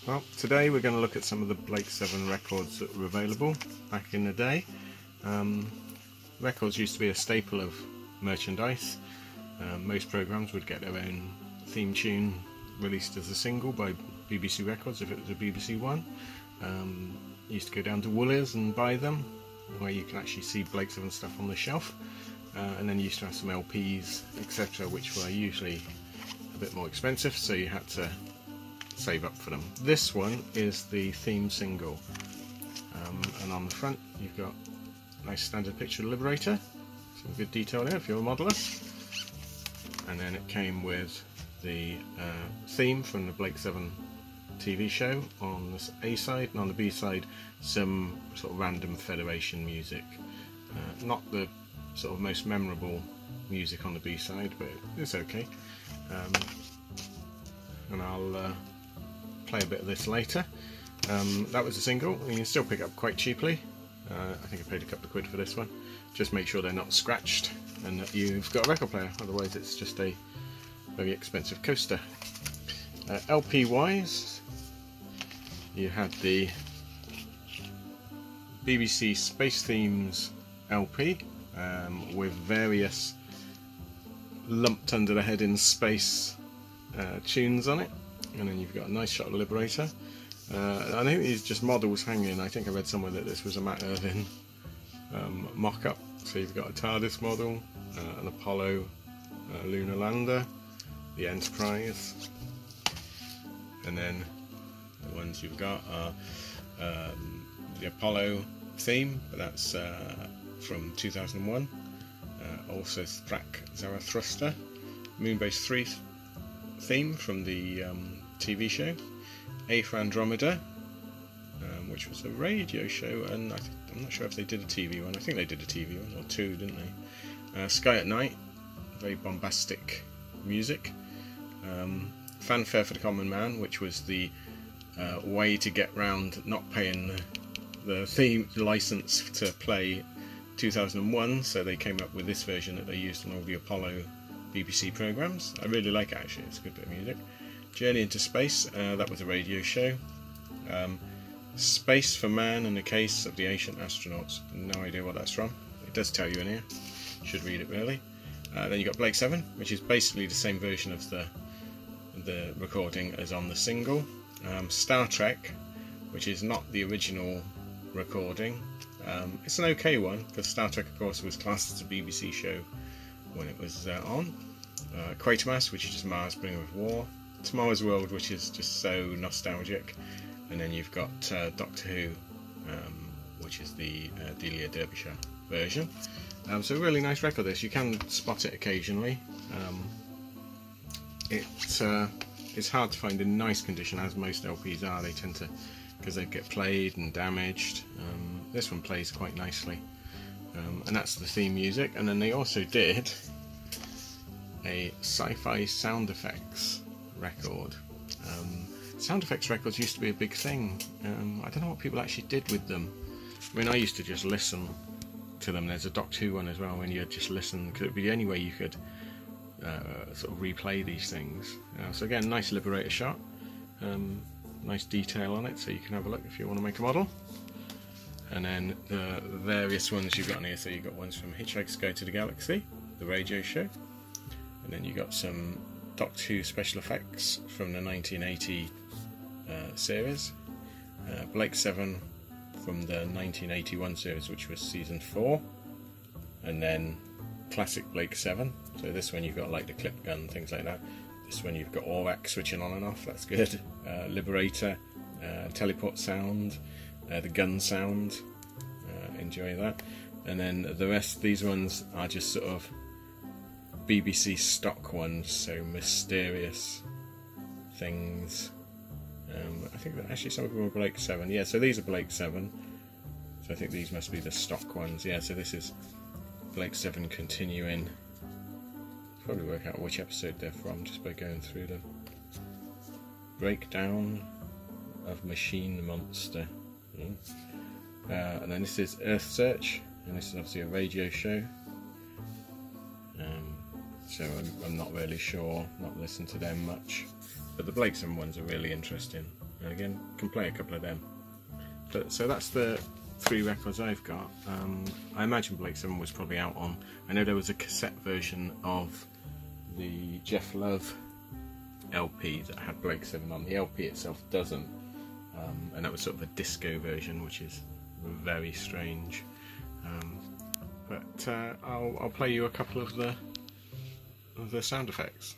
Well, today we're going to look at some of the Blake 7 records that were available back in the day. Records used to be a staple of merchandise. Most programs would get their own theme tune released as a single by BBC Records if it was a BBC one. You used to go down to Woolies and buy them, where you can actually see Blake 7 stuff on the shelf. And then you used to have some LPs, etc., which were usually a bit more expensive, so you had to save up for them. This one is the theme single, and on the front you've got a nice standard picture of Liberator, some good detail there if you're a modeller, and then it came with the theme from the Blake 7 TV show on the A side, and on the B side some sort of random Federation music. Not the sort of most memorable music on the B side, but it's okay. And I'll play a bit of this later. That was a single. You can still pick up quite cheaply. I think I paid a couple of quid for this one. Just make sure they're not scratched and that you've got a record player, otherwise it's just a very expensive coaster. LP wise, you had the BBC Space Themes LP with various lumped under the head in space tunes on it. And then you've got a nice shot of Liberator. I think these just models hanging. I think I read somewhere that this was a Matt Irving mock-up. So you've got a TARDIS model, an Apollo lunar lander, the Enterprise, and then the ones you've got are the Apollo theme, but that's from 2001. Also Thrak Zarathustra, Moonbase 3 theme from the TV show, A for Andromeda, which was a radio show, and I'm not sure if they did a TV one. I think they did a TV one, or two, didn't they? Sky at Night, very bombastic music. Fanfare for the Common Man, which was the way to get round not paying the theme license to play 2001, so they came up with this version that they used on all the Apollo BBC programmes. I really like it actually, it's a good bit of music. Journey into Space, that was a radio show. Space for Man and the Case of the Ancient Astronauts, no idea what that's from. It does tell you in here, you should read it really. Then you got Blake 7, which is basically the same version of the recording as on the single. Star Trek, which is not the original recording. It's an okay one, because Star Trek of course was classed as a BBC show when it was on. Quatermass, which is just Mars Bringer of War. Tomorrow's World, which is just so nostalgic. And then you've got Doctor Who, which is the Delia Derbyshire version. So a really nice record this. You can spot it occasionally. It's hard to find in nice condition, as most LPs are. They tend to, because they get played and damaged. This one plays quite nicely. And that's the theme music. And then they also did a sci-fi sound effects record. Sound effects records used to be a big thing. I don't know what people actually did with them. I mean, I used to just listen to them. There's a Doctor Who one as well, when you just listen, because it would be the only way you could sort of replay these things. So again, nice Liberator shot, nice detail on it, so you can have a look if you want to make a model. And then the various ones you've got in here, so you've got ones from Hitchhiker's Guide to the Galaxy, the radio show, and then you've got some Doctor Who special effects from the 1980 series, Blake 7 from the 1981 series, which was season 4, and then classic Blake 7. So this one you've got like the clip gun, things like that. This one you've got Aurak switching on and off, that's good. Liberator, teleport sound, the gun sound, enjoy that. And then the rest, these ones are just sort of BBC stock ones, so mysterious things. I think that actually some of them are Blake 7. Yeah, so these are Blake 7. So I think these must be the stock ones. Yeah, so this is Blake 7 continuing. Probably work out which episode they're from just by going through them. Breakdown of Machine Monster. And then this is Earth Search, and this is obviously a radio show. So I'm not really sure, not listened to them much. But the Blake 7 ones are really interesting. And again, can play a couple of them. But so that's the 3 records I've got. I imagine Blake 7 was probably out on. I know there was a cassette version of the Jeff Love LP that had Blake 7 on. The LP itself doesn't, and that was sort of a disco version, which is very strange. But I'll play you a couple of the sound effects.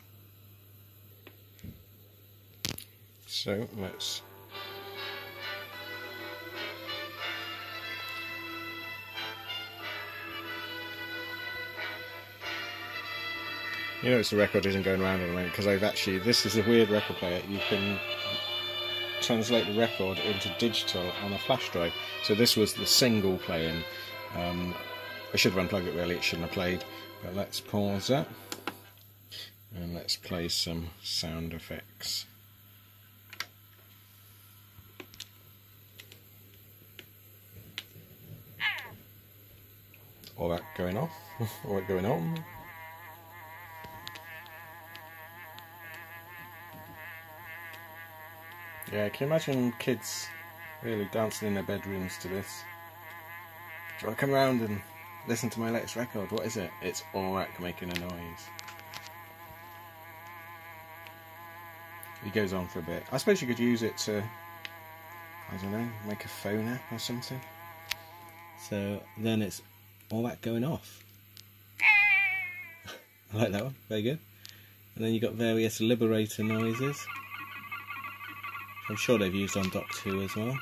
So let's. You notice the record isn't going around at the moment because I've actually, this is a weird record player. You can translate the record into digital on a flash drive. So this was the single playing. I should have unplugged it really, it shouldn't have played. But let's pause it and let's play some sound effects. All that going off, all that going on. Yeah, can you imagine kids really dancing in their bedrooms to this? Do I come around and listen to my latest record? What is it? It's Aurak making a noise. He goes on for a bit. I suppose you could use it to, I don't know, make a phone app or something. So then it's Aurak going off. I like that one, very good. And then you've got various Liberator noises. I'm sure they've used on Doc 2 as well.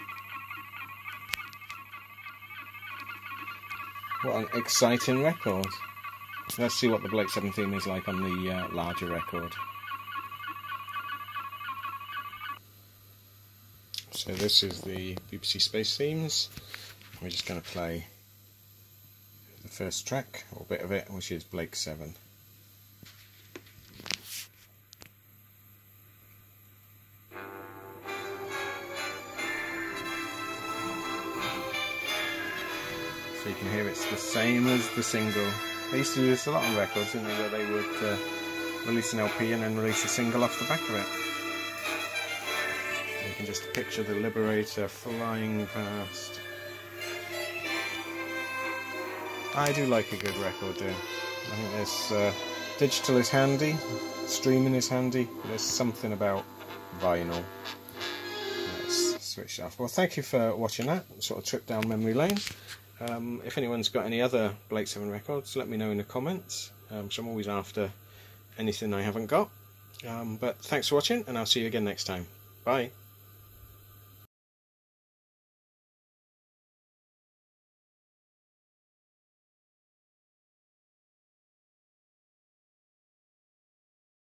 What an exciting record. Let's see what the Blake 7 theme is like on the larger record. So this is the BBC Space themes. We're just going to play the first track, or bit of it, which is Blake 7. So you can hear it's the same as the single. They used to do this a lot on records, didn't they, where they would release an LP and then release a single off the back of it. So you can just picture the Liberator flying past. I do like a good record, do. I think there's digital is handy, streaming is handy, but there's something about vinyl. Let's switch it off. Well, thank you for watching that sort of trip down memory lane. If anyone's got any other Blake 7 records, let me know in the comments, because I'm always after anything I haven't got. But thanks for watching, and I'll see you again next time. Bye.